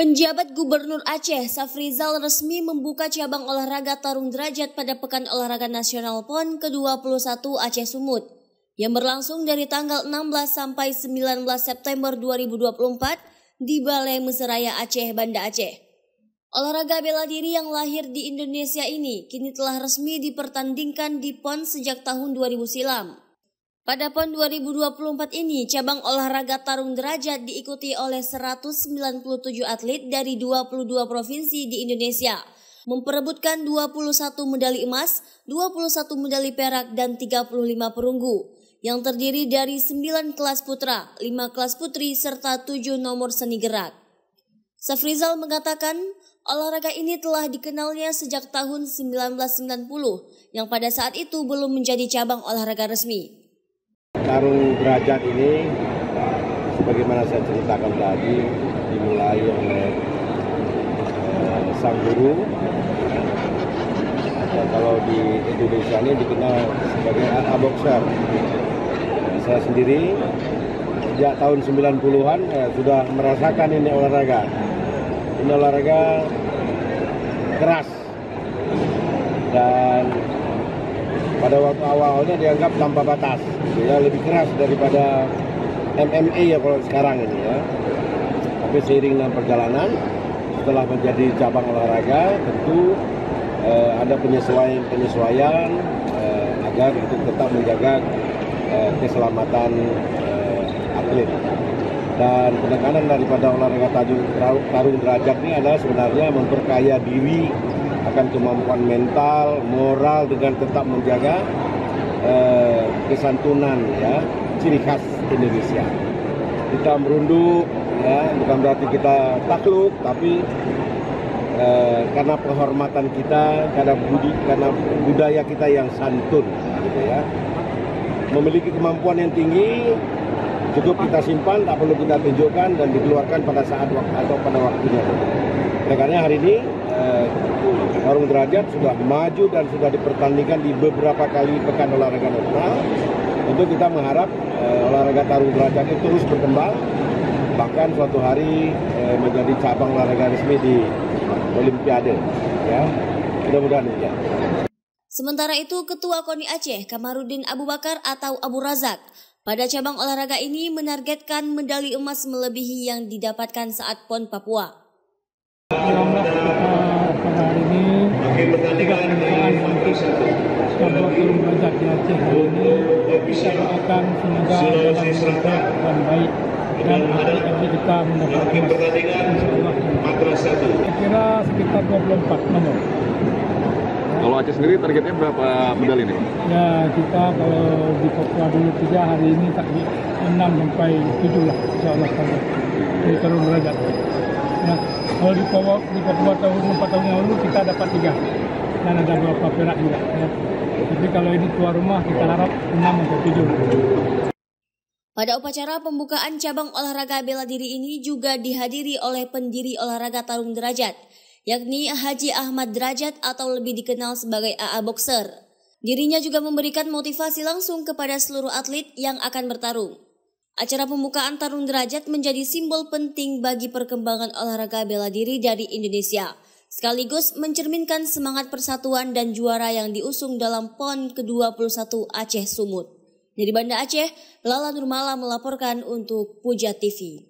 Penjabat Gubernur Aceh, Safrizal resmi membuka cabang olahraga tarung derajat pada Pekan Olahraga Nasional PON ke-21 Aceh Sumut yang berlangsung dari tanggal 16 sampai 19 September 2024 di Balai Meseraya Aceh, Banda Aceh. Olahraga bela diri yang lahir di Indonesia ini kini telah resmi dipertandingkan di PON sejak tahun 2000 silam. Pada PON 2024 ini, cabang olahraga tarung derajat diikuti oleh 197 atlet dari 22 provinsi di Indonesia, memperebutkan 21 medali emas, 21 medali perak, dan 35 perunggu, yang terdiri dari 9 kelas putra, 5 kelas putri, serta 7 nomor seni gerak. Safrizal mengatakan, olahraga ini telah dikenalnya sejak tahun 1990, yang pada saat itu belum menjadi cabang olahraga resmi. Tarung derajat ini, sebagaimana saya ceritakan tadi, dimulai oleh sang guru, atau kalau di Indonesia ini dikenal sebagai boxer. Saya sendiri sejak tahun 90-an sudah merasakan ini olahraga. Ini olahraga keras dan pada waktu awalnya dianggap tanpa batas, ya, lebih keras daripada MMA ya kalau sekarang ini ya. Tapi seiring dengan perjalanan, setelah menjadi cabang olahraga, tentu ada penyesuaian agar untuk tetap menjaga keselamatan atlet. Dan penekanan daripada olahraga tarung derajat ini adalah sebenarnya memperkaya diri akan kemampuan mental, moral, dengan tetap menjaga kesantunan, ya, ciri khas Indonesia. Kita merunduk, ya, bukan berarti kita takluk, tapi karena penghormatan kita, karena budaya kita yang santun, gitu ya. Memiliki kemampuan yang tinggi, cukup kita simpan, tak perlu kita tunjukkan dan dikeluarkan pada saat atau pada waktunya. Oleh karena hari ini tarung derajat sudah maju dan sudah dipertandingkan di beberapa kali pekan olahraga nasional. Tentu kita mengharap olahraga tarung derajat itu terus berkembang, bahkan suatu hari menjadi cabang olahraga resmi di Olimpiade. Ya, mudah-mudahan ya. Sementara itu, Ketua KONI Aceh, Kamarudin Abu Bakar atau Abu Razak, pada cabang olahraga ini menargetkan medali emas melebihi yang didapatkan saat PON Papua. Pada hari ini tidak pembukaan untuk cabang tarung derajat di Aceh hari ini, kita doakan semoga dalam bergerak dan baik dan atlet kita mendapat emas. Saya kira sekitar 24 nomor. Kalau Aceh sendiri targetnya berapa medali nih? Ya, kita kalau di Papua dulu 3, hari ini target 6 sampai 7 lah, insya Allah di tarung derajat. Ya, kalau di Papua tahun 4 tahun yang lalu kita dapat 3 dan ada beberapa perak juga. Ya. Tapi kalau ini tuan rumah kita harap 6 atau 7. Pada upacara pembukaan cabang olahraga bela diri ini juga dihadiri oleh pendiri olahraga tarung derajat, yakni Haji Ahmad Derajat atau lebih dikenal sebagai AA Boxer. Dirinya juga memberikan motivasi langsung kepada seluruh atlet yang akan bertarung. Acara pembukaan tarung derajat menjadi simbol penting bagi perkembangan olahraga bela diri dari Indonesia, sekaligus mencerminkan semangat persatuan dan juara yang diusung dalam PON ke-21 Aceh Sumut. Dari Banda Aceh, Lala Nurmala melaporkan untuk Puja TV.